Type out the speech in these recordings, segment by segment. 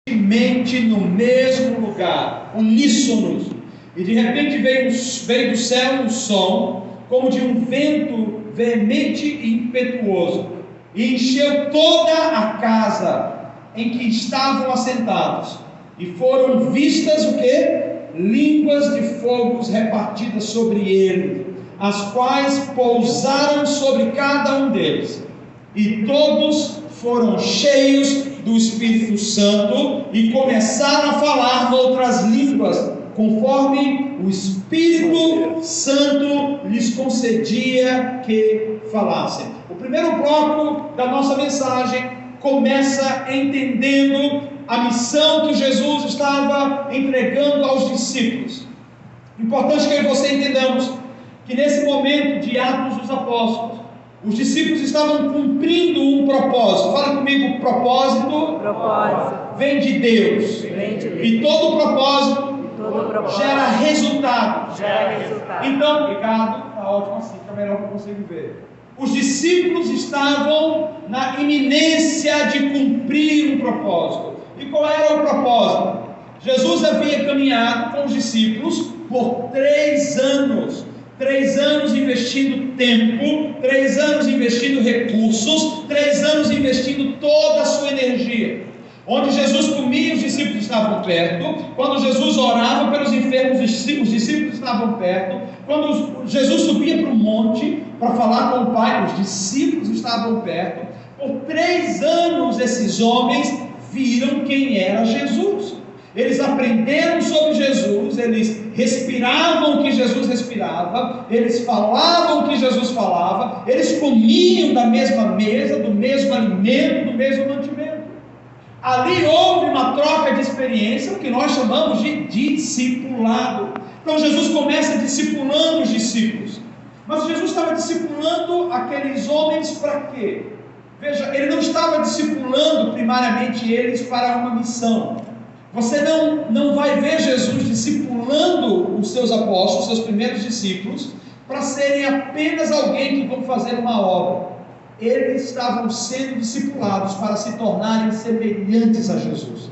no mesmo lugar, uníssonos. E de repente veio do céu um som, como de um vento veemente e impetuoso, e encheu toda a casa em que estavam assentados, e foram vistas o quê? Línguas de fogo repartidas sobre ele, as quais pousaram sobre cada um deles, e todos foram cheios do Espírito Santo e começaram a falar outras línguas, conforme o Espírito Santo lhes concedia que falassem. O primeiro bloco da nossa mensagem começa entendendo a missão que Jesus estava entregando aos discípulos. Importante que eu e você entendamos que nesse momento de Atos dos Apóstolos, os discípulos estavam cumprindo um propósito. Fala comigo, propósito vem de Deus. E todo propósito gera resultado. Então, obrigado, está ótimo assim, está melhor que eu consigo ver. Os discípulos estavam na iminência de cumprir um propósito. E qual era o propósito? Jesus havia caminhado com os discípulos por 3 anos. 3 anos investindo tempo, 3 anos investindo recursos, 3 anos investindo toda a sua energia. Onde Jesus comia, os discípulos estavam perto. Quando Jesus orava pelos enfermos, os discípulos estavam perto. Quando Jesus subia para o monte para falar com o Pai, os discípulos estavam perto. Por 3 anos esses homens viram quem era Jesus. Eles aprenderam sobre Jesus, eles respiravam o que Jesus respirava, eles falavam o que Jesus falava, eles comiam da mesma mesa, do mesmo alimento, do mesmo mantimento. Ali houve uma troca de experiência, o que nós chamamos de discipulado. Então Jesus começa discipulando os discípulos. Mas Jesus estava discipulando aqueles homens para quê? Veja, ele não estava discipulando primariamente eles para uma missão. Você não vai ver Jesus discipulando os seus apóstolos, seus primeiros discípulos, para serem apenas alguém que vão fazer uma obra. Eles estavam sendo discipulados para se tornarem semelhantes a Jesus.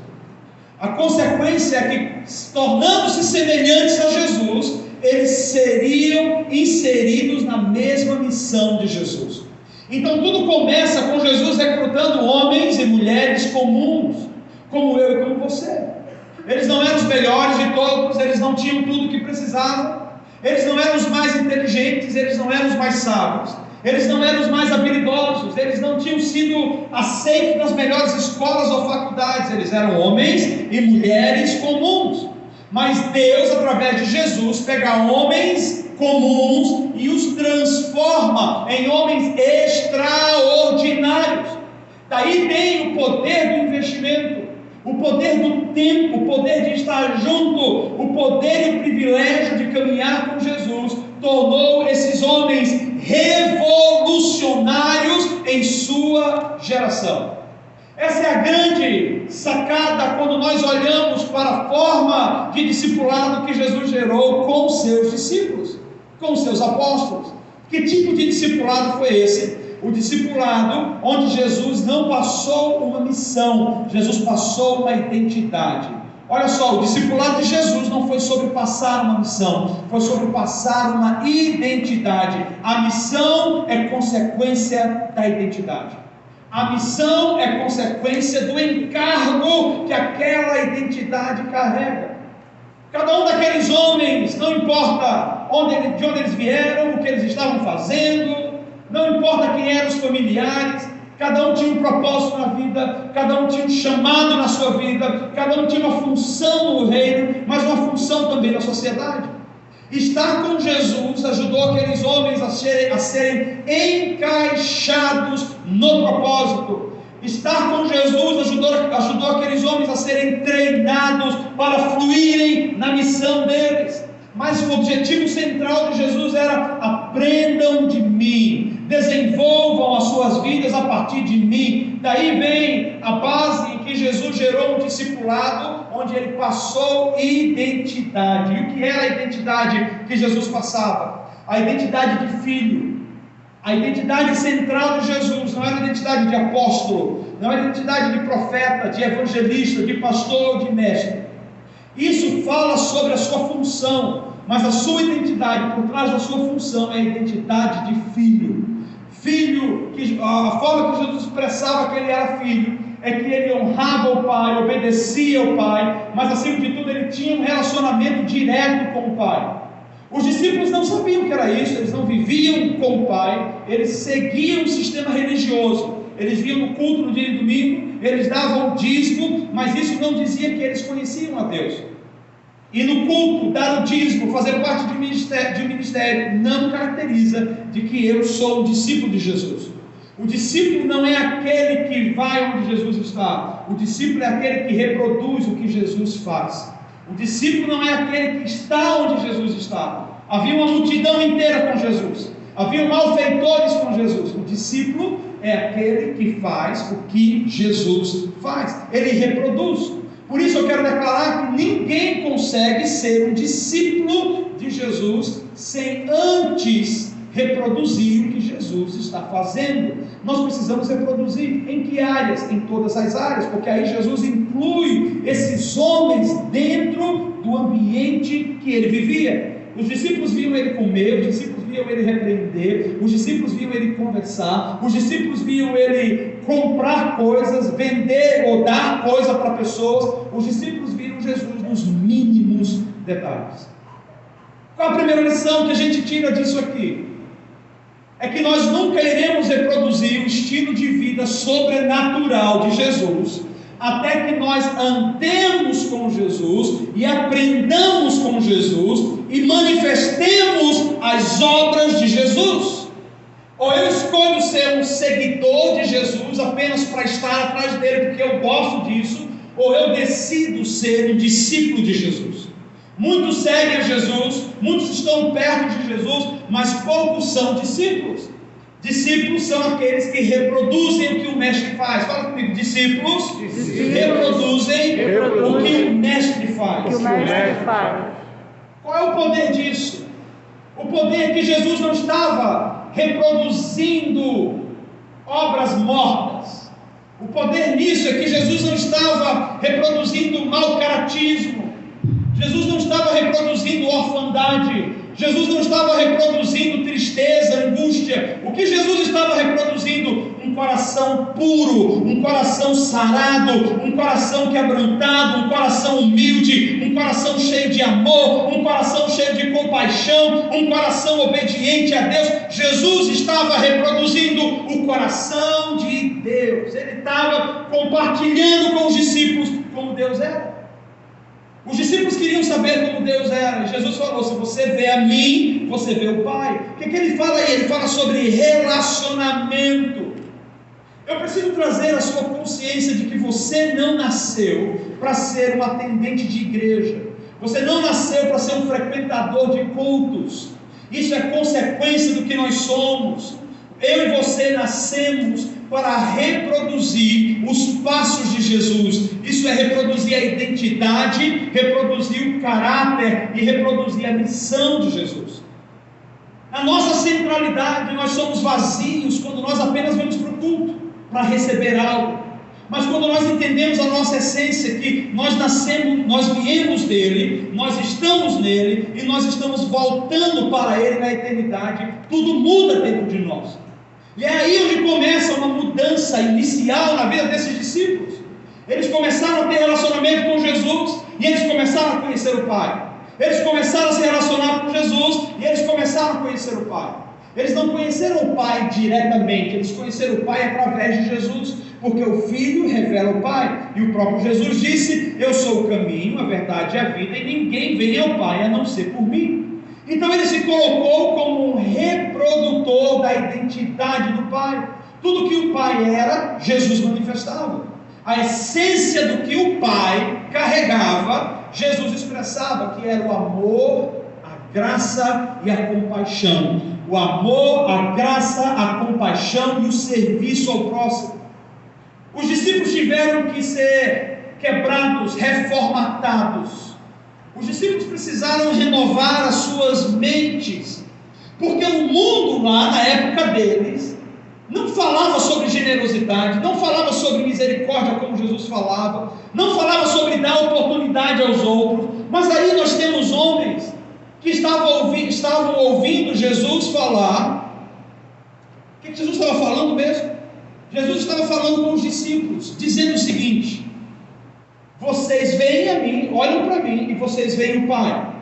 A consequência é que, tornando-se semelhantes a Jesus, eles seriam inseridos na mesma missão de Jesus. Então tudo começa com Jesus recrutando homens e mulheres comuns, como eu e como você. Eles não eram os melhores de todos, eles não tinham tudo o que precisavam, eles não eram os mais inteligentes, eles não eram os mais sábios, eles não eram os mais habilidosos, eles não tinham sido aceitos nas melhores escolas ou faculdades, eles eram homens e mulheres comuns. Mas Deus, através de Jesus, pega homens comuns e os transforma em homens extraordinários. Daí tem o poder do investimento, o poder do tempo, o poder de estar junto, o poder e o privilégio de caminhar com Jesus, tornou esses homens revolucionários em sua geração. Essa é a grande sacada quando nós olhamos para a forma de discipulado que Jesus gerou com seus discípulos, com seus apóstolos. Que tipo de discipulado foi esse? O discipulado onde Jesus não passou uma missão, Jesus passou uma identidade. Olha só, o discipulado de Jesus não foi sobre passar uma missão, foi sobre passar uma identidade. A missão é consequência da identidade. A missão é consequência do encargo que aquela identidade carrega. Cada um daqueles homens, não importa de onde eles vieram, o que eles estavam fazendo, não importa quem eram os familiares, cada um tinha um propósito na vida, cada um tinha um chamado na sua vida, cada um tinha uma função no reino, mas uma função também na sociedade. Estar com Jesus ajudou aqueles homens a serem encaixados no propósito. Estar com Jesus ajudou aqueles homens a serem treinados para fluírem na missão deles. Mas o objetivo central de Jesus era: aprendam de mim, desenvolvam as suas vidas a partir de mim. Daí vem a base em que Jesus gerou um discipulado, onde ele passou identidade. E o que era a identidade que Jesus passava? A identidade de filho. A identidade central de Jesus não era a identidade de apóstolo, não é identidade de profeta, de evangelista, de pastor, de mestre. Isso fala sobre a sua função, mas a sua identidade, por trás da sua função, é a identidade de filho. Filho, a forma que Jesus expressava que ele era filho, é que ele honrava o Pai, obedecia ao Pai, mas acima de tudo ele tinha um relacionamento direto com o Pai. Os discípulos não sabiam o que era isso, eles não viviam com o Pai, eles seguiam o sistema religioso, eles vinham no culto no dia de domingo, eles davam o dízimo, mas isso não dizia que eles conheciam a Deus. E no culto, dar o dízimo, fazer parte de um ministério, não caracteriza de que eu sou um discípulo de Jesus. O discípulo não é aquele que vai onde Jesus está, o discípulo é aquele que reproduz o que Jesus faz. O discípulo não é aquele que está onde Jesus está. Havia uma multidão inteira com Jesus, havia malfeitores com Jesus. O discípulo é aquele que faz o que Jesus faz, ele reproduz. Por isso eu quero declarar que ninguém consegue ser um discípulo de Jesus sem antes reproduzir o que Jesus está fazendo. Nós precisamos reproduzir. Em que áreas? Em todas as áreas, porque aí Jesus inclui esses homens dentro do ambiente que ele vivia. Os discípulos viam ele comer, os discípulos viam ele repreender, os discípulos viam ele conversar, os discípulos viam ele comprar coisas, vender ou dar coisa para pessoas. Os discípulos viram Jesus nos mínimos detalhes. Qual a primeira lição que a gente tira disso aqui? É que nós nunca iremos reproduzir o estilo de vida sobrenatural de Jesus até que nós andemos com Jesus e aprendamos com Jesus e manifestemos as obras de Jesus. Ou eu escolho ser um seguidor de Jesus apenas para estar atrás dele porque eu gosto disso, ou eu decido ser um discípulo de Jesus. Muitos seguem a Jesus, muitos estão perto de Jesus, mas poucos são discípulos. Discípulos são aqueles que reproduzem o que o mestre faz. Fala comigo, discípulos reproduzem o que o mestre faz. Qual é o poder disso? O poder é que Jesus não estava reproduzindo obras mortas. O poder nisso é que Jesus não estava reproduzindo mau caratismo. Jesus não estava reproduzindo orfandade. Jesus não estava reproduzindo tristeza, angústia. O que Jesus estava reproduzindo? Um coração puro, um coração sarado, um coração quebrantado, um coração humilde, um coração cheio de amor, um coração cheio de compaixão, um coração obediente a Deus. Jesus estava reproduzindo o coração de Deus. Ele estava compartilhando com os discípulos como Deus era. Os discípulos queriam saber como Deus era. Jesus falou: se você vê a mim, você vê o Pai. O que ele fala aí? Ele fala sobre relacionamento. Eu preciso trazer a sua consciência de que você não nasceu para ser um atendente de igreja. Você não nasceu para ser um frequentador de cultos. Isso é consequência do que nós somos. Eu e você nascemos para reproduzir os passos de Jesus. Isso é reproduzir a identidade, reproduzir o caráter e reproduzir a missão de Jesus. A nossa centralidade, nós somos vazios quando nós apenas vamos para o culto, para receber algo. Mas quando nós entendemos a nossa essência, que nós nascemos, nós viemos dele, nós estamos nele e nós estamos voltando para ele na eternidade, tudo muda dentro de nós. E é aí onde começa uma mudança inicial na vida desses discípulos. Eles começaram a ter relacionamento com Jesus e eles começaram a conhecer o Pai. Eles começaram a se relacionar com Jesus e eles começaram a conhecer o Pai. Eles não conheceram o Pai diretamente, eles conheceram o Pai através de Jesus, porque o Filho revela o Pai. E o próprio Jesus disse: eu sou o caminho, a verdade e a vida, e ninguém vem ao Pai a não ser por mim. Então ele se colocou como um reprodutor da identidade do Pai. Tudo que o Pai era, Jesus manifestava. A essência do que o Pai carregava, Jesus expressava, que era o amor, a graça e a compaixão. O amor, a graça, a compaixão e o serviço ao próximo. Os discípulos tiveram que ser quebrados, reformatados. Os discípulos precisaram renovar as suas mentes, porque o mundo lá na época deles não falava sobre generosidade, não falava sobre misericórdia como Jesus falava, não falava sobre dar oportunidade aos outros, mas aí nós temos homens que estavam ouvindo Jesus falar. O que Jesus estava falando mesmo? Jesus estava falando com os discípulos, dizendo o seguinte: vocês vêm a mim, olham para mim e vocês veem o Pai.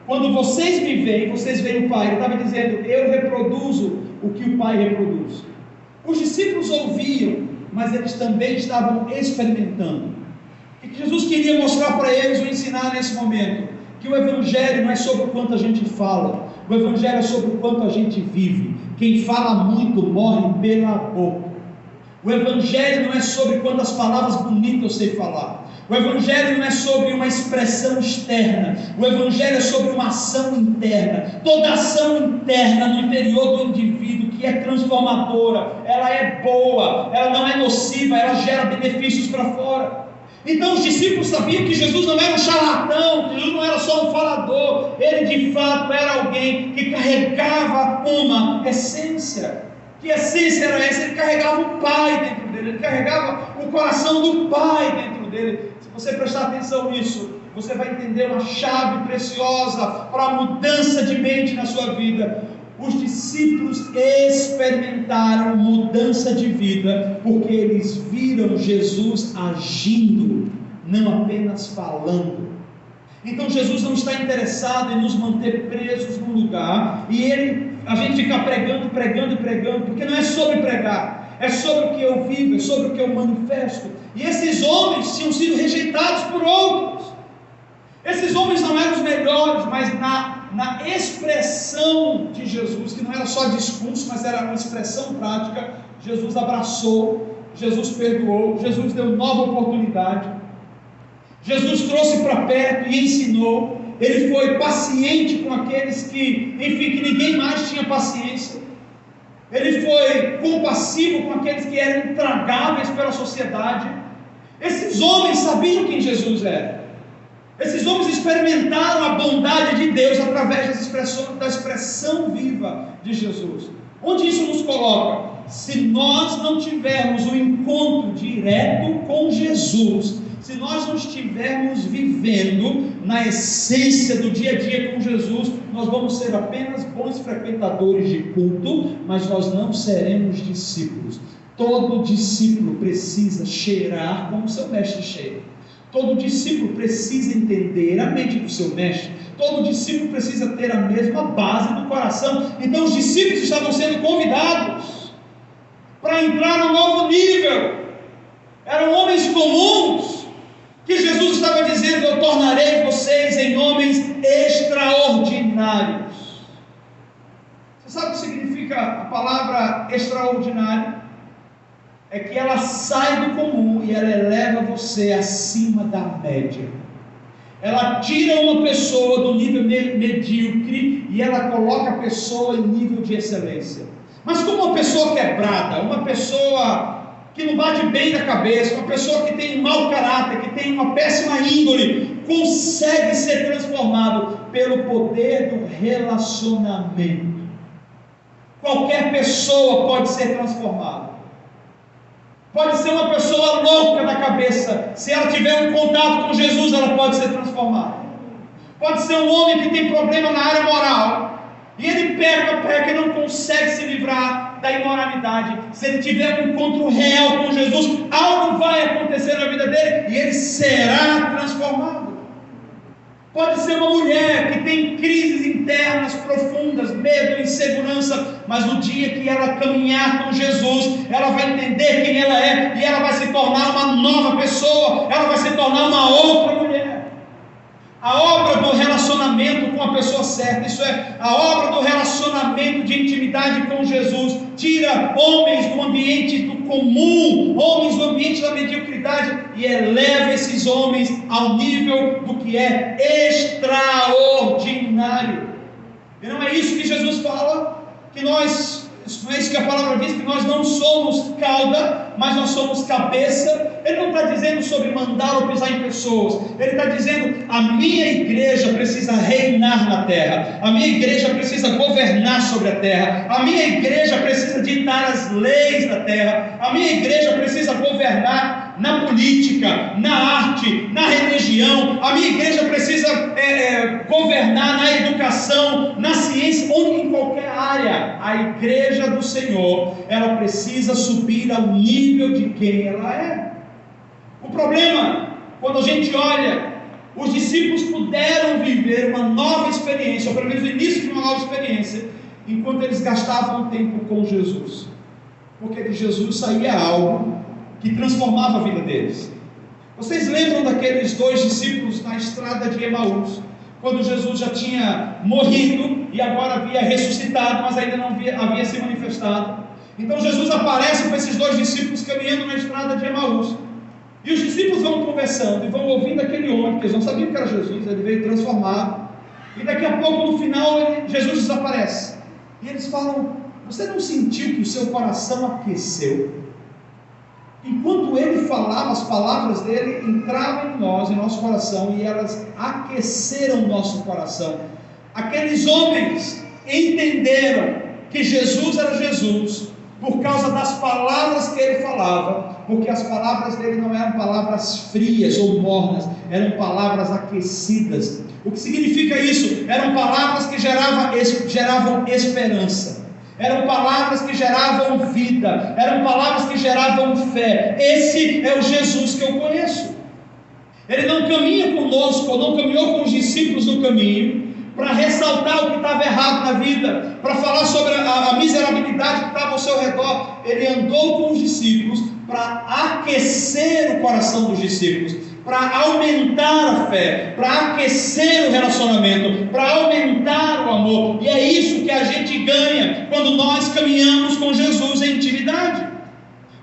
Quando vocês me veem, vocês veem o Pai. Ele estava dizendo: eu reproduzo o que o Pai reproduz. Os discípulos ouviam, mas eles também estavam experimentando. O que Jesus queria mostrar para eles, ou ensinar nesse momento? Que o Evangelho não é sobre o quanto a gente fala, o Evangelho é sobre o quanto a gente vive. Quem fala muito morre pela boca. O Evangelho não é sobre quantas palavras bonitas eu sei falar. O Evangelho não é sobre uma expressão externa. O Evangelho é sobre uma ação interna. Toda ação interna no interior do indivíduo que é transformadora, ela é boa, ela não é nociva, ela gera benefícios para fora. Então os discípulos sabiam que Jesus não era um charlatão, que Jesus não era só um falador, ele de fato era alguém que carregava uma essência. Que essência era essa? Ele carregava o Pai dentro dele, ele carregava o coração do Pai dentro dele. Se você prestar atenção nisso, você vai entender uma chave preciosa para a mudança de mente na sua vida. Os discípulos experimentaram mudança de vida, porque eles viram Jesus agindo, não apenas falando. Então Jesus não está interessado em nos manter presos num lugar, e a gente ficar pregando, porque não é sobre pregar, é sobre o que eu vivo, é sobre o que eu manifesto. E esses homens tinham sido rejeitados por outros. Esses homens não eram os melhores, mas na expressão de Jesus, que não era só discurso, mas era uma expressão prática, Jesus abraçou, Jesus perdoou, Jesus deu nova oportunidade, Jesus trouxe para perto e ensinou. Ele foi paciente com aqueles que ninguém mais tinha paciência. Ele foi compassivo com aqueles que eram intragáveis pela sociedade. Esses homens sabiam quem Jesus era. Esses homens experimentaram a bondade de Deus através da expressão viva de Jesus. Onde isso nos coloca? Se nós não tivermos um encontro direto com Jesus, se nós não estivermos vivendo na essência do dia a dia com Jesus, nós vamos ser apenas bons frequentadores de culto, mas nós não seremos discípulos. Todo discípulo precisa cheirar como seu mestre cheira. Todo discípulo precisa entender a mente do seu mestre. Todo discípulo precisa ter a mesma base do coração. Então os discípulos estavam sendo convidados para entrar no novo nível. Eram homens comuns, que Jesus estava dizendo: eu tornarei vocês em homens extraordinários. Você sabe o que significa a palavra extraordinário? É que ela sai do comum e ela eleva você acima da média. Ela tira uma pessoa do nível medíocre e ela coloca a pessoa em nível de excelência. Mas como uma pessoa quebrada, uma pessoa que não bate bem na cabeça, uma pessoa que tem um mau caráter, que tem uma péssima índole, consegue ser transformado pelo poder do relacionamento. Qualquer pessoa pode ser transformada. Pode ser uma pessoa louca da cabeça, se ela tiver um contato com Jesus, ela pode ser transformada. Pode ser um homem que tem problema na área moral, e ele peca e não consegue se livrar da imoralidade. Se ele tiver um encontro real com Jesus, algo vai acontecer na vida dele, e ele será transformado. Pode ser uma mulher que tem crises internas profundas, medo, insegurança, mas no dia que ela caminhar com Jesus, ela vai entender quem ela é, e ela vai se tornar uma nova pessoa, ela vai se tornar uma outra mulher. A obra do relacionamento com a pessoa certa, isso é, a obra do relacionamento de intimidade com Jesus, tira homens do ambiente do comum, homens do ambiente da mediocridade, e eleva esses homens ao nível do que é extraordinário. E não é isso que Jesus fala? Que nós Não é isso que a palavra diz, que nós não somos cauda, mas nós somos cabeça. Ele não está dizendo sobre mandar ou pisar em pessoas. Ele está dizendo: a minha igreja precisa reinar na terra, a minha igreja precisa governar sobre a terra, a minha igreja precisa ditar as leis da terra, a minha igreja precisa governar na política, na arte, na religião. A minha igreja precisa governar na educação, na ciência, onde em qualquer área. A igreja do Senhor, ela precisa subir ao nível de quem ela é. O problema, quando a gente olha, os discípulos puderam viver uma nova experiência, ou pelo menos o início de uma nova experiência, enquanto eles gastavam tempo com Jesus, porque de Jesus saía algo que transformava a vida deles. Vocês lembram daqueles 2 discípulos na estrada de Emaús, quando Jesus já tinha morrido e agora havia ressuscitado, mas ainda não havia se manifestado? Então Jesus aparece com esses 2 discípulos caminhando na estrada de Emaús, e os discípulos vão conversando e vão ouvindo aquele homem, porque eles não sabiam que era Jesus, ele veio transformado, e daqui a pouco, no final, Jesus desaparece, e eles falam: você não sentiu que o seu coração aqueceu? Enquanto ele falava, as palavras dele entravam em nós, em nosso coração, e elas aqueceram o nosso coração. Aqueles homens entenderam que Jesus era Jesus por causa das palavras que ele falava, porque as palavras dele não eram palavras frias ou mornas, eram palavras aquecidas. O que significa isso? Eram palavras que geravam esperança, eram palavras que geravam vida, eram palavras que geravam fé. Esse é o Jesus que eu conheço. Ele não caminha conosco, ou não caminhou com os discípulos no caminho para ressaltar o que estava errado na vida, para falar sobre a miserabilidade que estava ao seu redor. Ele andou com os discípulos para aquecer o coração dos discípulos, para aumentar a fé, para aquecer o relacionamento, para aumentar o amor. E é isso que a gente ganha quando nós caminhamos com Jesus em intimidade.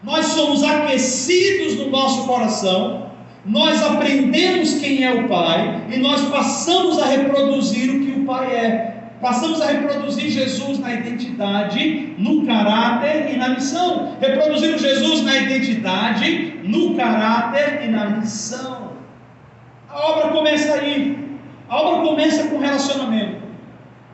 Nós somos aquecidos no nosso coração, nós aprendemos quem é o Pai, e nós passamos a reproduzir o que o Pai é. Passamos a reproduzir Jesus na identidade, no caráter e na missão. Reproduzimos Jesus na identidade, no caráter e na missão. A obra começa aí. A obra começa com relacionamento.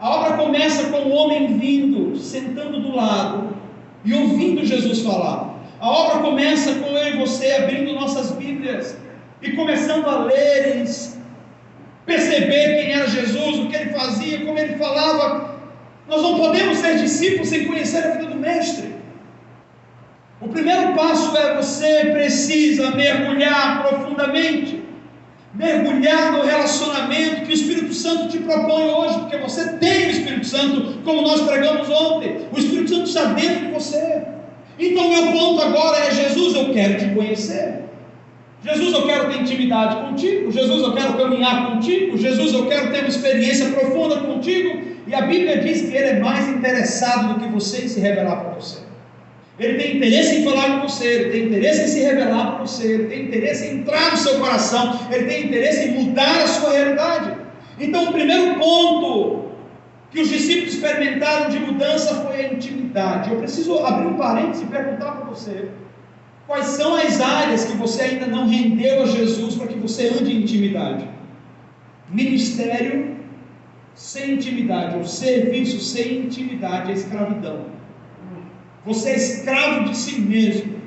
A obra começa com o homem vindo, sentando do lado e ouvindo Jesus falar. A obra começa com eu e você abrindo nossas Bíblias e começando a ler e perceber quem era Jesus, o que ele fazia, como ele falava. Nós não podemos ser discípulos sem conhecer a vida do Mestre. O primeiro passo é: você precisa mergulhar profundamente, mergulhar no relacionamento que o Espírito Santo te propõe hoje, porque você tem o Espírito Santo, como nós pregamos ontem. O Espírito Santo está dentro de você. Então meu ponto agora é: Jesus, eu quero te conhecer. Jesus, eu quero ter intimidade contigo. Jesus, eu quero caminhar contigo. Jesus, eu quero ter uma experiência profunda contigo. E a Bíblia diz que Ele é mais interessado do que você em se revelar para você. Ele tem interesse em falar com você, Ele tem interesse em se revelar para você, Ele tem interesse em entrar no seu coração, Ele tem interesse em mudar a sua realidade. Então o primeiro ponto que os discípulos experimentaram de mudança foi a intimidade. Eu preciso abrir um parênteses e perguntar para você: quais são as áreas que você ainda não rendeu a Jesus para que você ande em intimidade? Ministério sem intimidade, ou serviço sem intimidade, é escravidão. Você é escravo de si mesmo.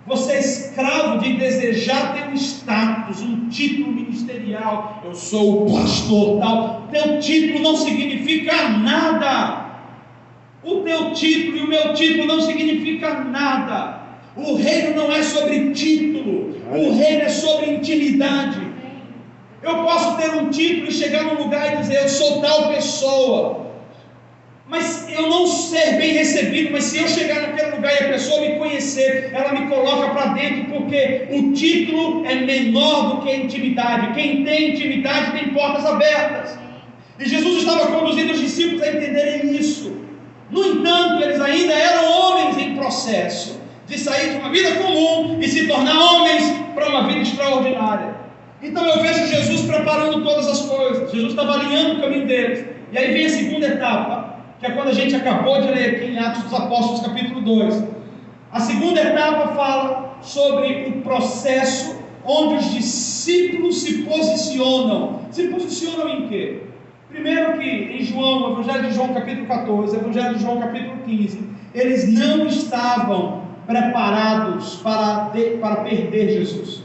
Você é escravo de desejar ter um status, um título ministerial. Eu sou o pastor tal. Teu título não significa nada. O teu título e o meu título não significa nada. O reino não é sobre título, o reino é sobre intimidade. Eu posso ter um título e chegar num lugar e dizer: eu sou tal pessoa, mas eu não ser bem recebido. Mas se eu chegar naquele lugar e a pessoa me conhecer, ela me coloca para dentro, porque o título é menor do que a intimidade. Quem tem intimidade tem portas abertas. E Jesus estava conduzindo os discípulos a entenderem isso. No entanto, eles ainda eram homens em processo de sair de uma vida comum e se tornar homens para uma vida extraordinária. Então eu vejo Jesus preparando todas as coisas. Jesus estava alinhando o caminho deles. E aí vem a segunda etapa. que é quando a gente acabou de ler aqui em Atos dos Apóstolos, capítulo 2. A segunda etapa fala sobre o processo onde os discípulos se posicionam. Se posicionam em quê? Primeiro que em João, Evangelho de João capítulo 14, Evangelho de João capítulo 15, eles não estavam preparados para perder Jesus.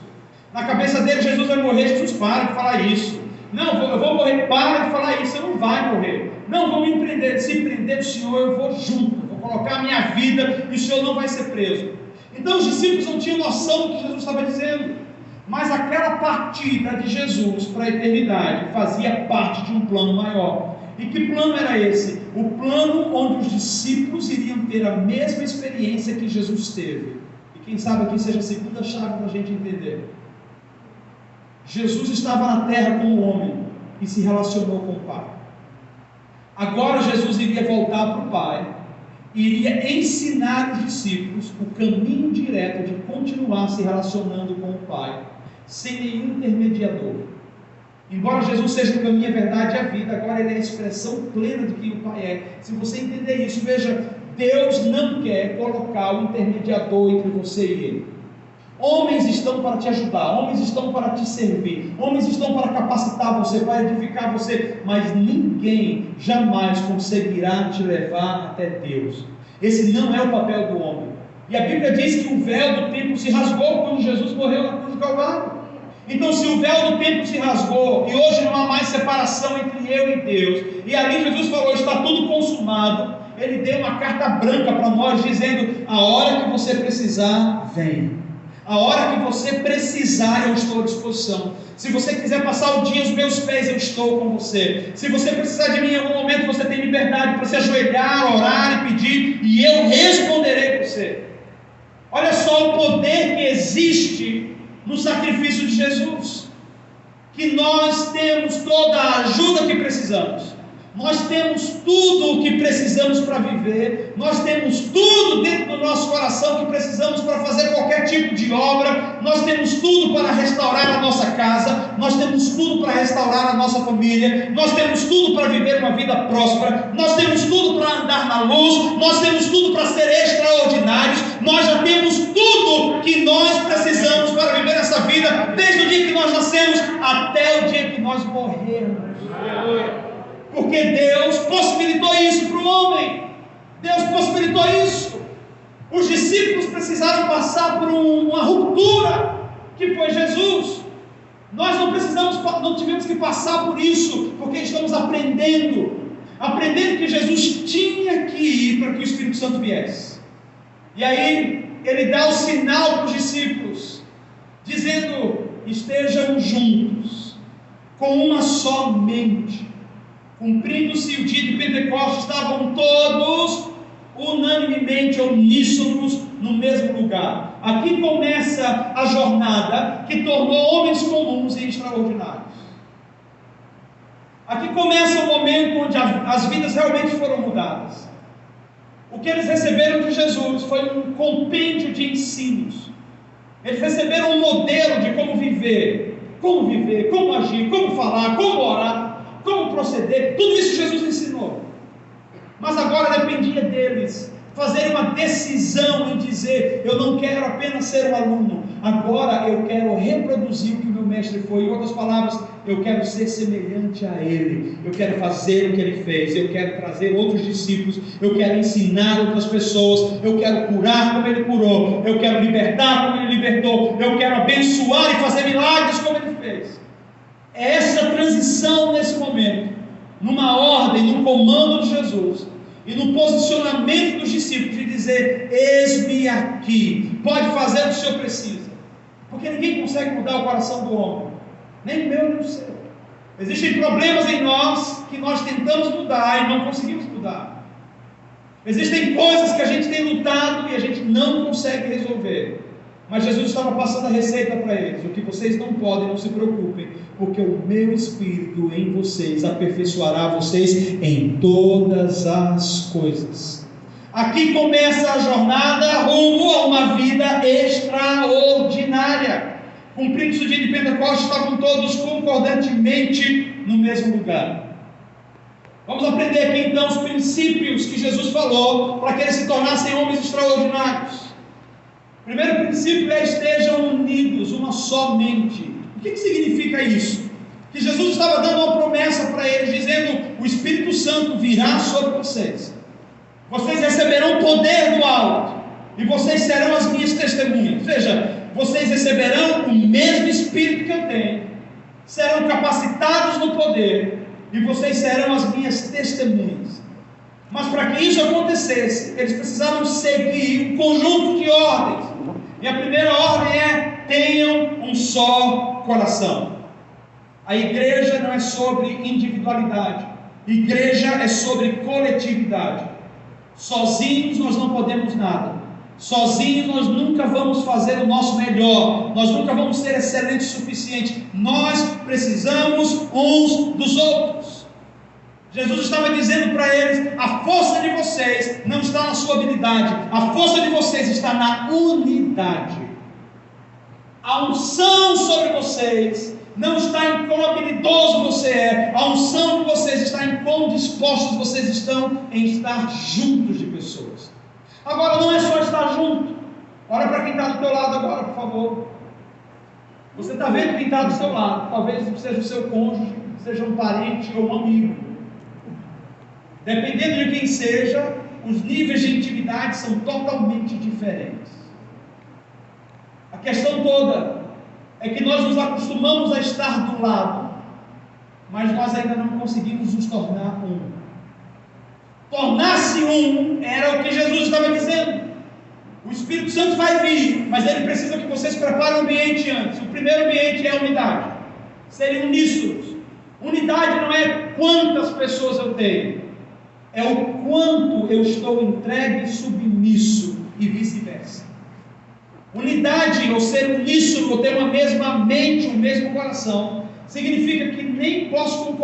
Na cabeça deles, Jesus vai morrer. Jesus, para de falar isso. Não, eu vou morrer, para de falar isso, você não vai morrer. Não, vou me prender, se prender do Senhor, eu vou junto, vou colocar a minha vida e o Senhor não vai ser preso. Então os discípulos não tinham noção do que Jesus estava dizendo, mas aquela partida de Jesus para a eternidade fazia parte de um plano maior. E que plano era esse? O plano onde os discípulos iriam ter a mesma experiência que Jesus teve. E quem sabe aqui seja a segunda chave para a gente entender. Jesus estava na terra como homem e se relacionou com o Pai. Agora Jesus iria voltar para o Pai e iria ensinar os discípulos o caminho direto de continuar se relacionando com o Pai, sem nenhum intermediador. Embora Jesus seja o caminho, a verdade e a vida, agora ele é a expressão plena de quem o Pai é. Se você entender isso, veja, Deus não quer colocar o intermediador entre você e Ele. Homens estão para te ajudar, homens estão para te servir, homens estão para capacitar você, para edificar você, mas ninguém jamais conseguirá te levar até Deus. Esse não é o papel do homem. E a Bíblia diz que o véu do templo se rasgou quando Jesus morreu na cruz do Calvário. Então, se o véu do templo se rasgou e hoje não há mais separação entre eu e Deus, e ali Jesus falou, está tudo consumado, Ele deu uma carta branca para nós, dizendo, a hora que você precisar, venha. A hora que você precisar, eu estou à disposição. Se você quiser passar o dia aos meus pés, eu estou com você. Se você precisar de mim em algum momento, você tem liberdade para se ajoelhar, orar e pedir, e eu responderei por você. Olha só o poder que existe no sacrifício de Jesus, que nós temos toda a ajuda que precisamos, nós temos tudo o que precisamos para viver, nós temos tudo dentro do nosso coração que precisamos para fazer qualquer tipo de obra, nós temos tudo para restaurar a nossa casa, nós temos tudo para restaurar a nossa família, nós temos tudo para viver uma vida próspera, nós temos tudo para andar na luz, nós temos tudo para ser extraordinários, nós já temos tudo que nós precisamos para viver essa vida, desde o dia que nós nascemos até o dia que nós morrermos. Porque Deus possibilitou isso para o homem. Deus possibilitou isso. Os discípulos precisaram passar por uma ruptura, que foi Jesus. Nós não tivemos que passar por isso, porque estamos aprendendo que Jesus tinha que ir para que o Espírito Santo viesse. E aí ele dá o sinal para os discípulos, dizendo, estejam juntos, com uma só mente. Cumprindo-se o dia de Pentecostes, estavam todos unanimemente uníssonos no mesmo lugar. Aqui começa a jornada que tornou homens comuns e extraordinários. Aqui começa o momento onde as vidas realmente foram mudadas. O que eles receberam de Jesus foi um compêndio de ensinos. Eles receberam um modelo de como viver, como agir, como falar, como orar, como proceder. Tudo isso Jesus ensinou. Mas agora dependia deles fazer uma decisão em dizer, eu não quero apenas ser um aluno, agora eu quero reproduzir o que o meu mestre foi. Em outras palavras, eu quero ser semelhante a ele, eu quero fazer o que ele fez, eu quero trazer outros discípulos, eu quero ensinar outras pessoas, eu quero curar como ele curou, eu quero libertar como ele libertou, eu quero abençoar e fazer milagres como ele fez. É essa transição nesse momento, numa ordem, num comando de Jesus e no posicionamento dos discípulos de dizer, eis-me aqui, pode fazer o que o Senhor precisa, porque ninguém consegue mudar o coração do homem, nem o meu nem o seu. Existem problemas em nós que nós tentamos mudar e não conseguimos mudar. Existem coisas que a gente tem lutado e a gente não consegue resolver. Mas Jesus estava passando a receita para eles. O que vocês não podem, não se preocupem, porque o meu Espírito em vocês aperfeiçoará vocês em todas as coisas. Aqui começa a jornada rumo a uma vida extraordinária. Cumprindo-se o dia de Pentecostes, estavam todos concordantemente no mesmo lugar. Vamos aprender aqui então os princípios que Jesus falou para que eles se tornassem homens extraordinários. O primeiro princípio é: estejam unidos, uma só mente. O que significa isso? Que Jesus estava dando uma promessa para eles, dizendo: o Espírito Santo virá sobre vocês, vocês receberão poder do alto, e vocês serão as minhas testemunhas. Veja, vocês receberão o mesmo Espírito que eu tenho, serão capacitados no poder, e vocês serão as minhas testemunhas. Mas para que isso acontecesse, eles precisavam seguir um conjunto de ordens. E a primeira ordem é: tenham um só coração. A igreja não é sobre individualidade, igreja é sobre coletividade. Sozinhos nós não podemos nada, sozinhos nós nunca vamos fazer o nosso melhor, nós nunca vamos ser excelentes o suficiente. Nós precisamos uns dos outros. Jesus estava dizendo para eles: a força de vocês não está na sua habilidade, a força de vocês está na unidade. A unção sobre vocês não está em quão habilidoso você é, a unção de vocês está em quão dispostos vocês estão em estar juntos de pessoas. Agora, não é só estar junto. Olha para quem está do teu lado agora, por favor. Você está vendo quem está do seu lado? Talvez seja o seu cônjuge, seja um parente ou um amigo. Dependendo de quem seja, os níveis de intimidade são totalmente diferentes. A questão toda é que nós nos acostumamos a estar do lado, mas nós ainda não conseguimos nos tornar um. Tornar-se um era o que Jesus estava dizendo. O Espírito Santo vai vir, mas ele precisa que vocês preparem o ambiente antes. O primeiro ambiente é a unidade, serem uníssonos. Unidade não é quantas pessoas eu tenho, é o quanto eu estou entregue e submisso, e vice-versa. Unidade, ou ser uníssono, ou ter uma mesma mente, um mesmo coração, significa que nem posso concordar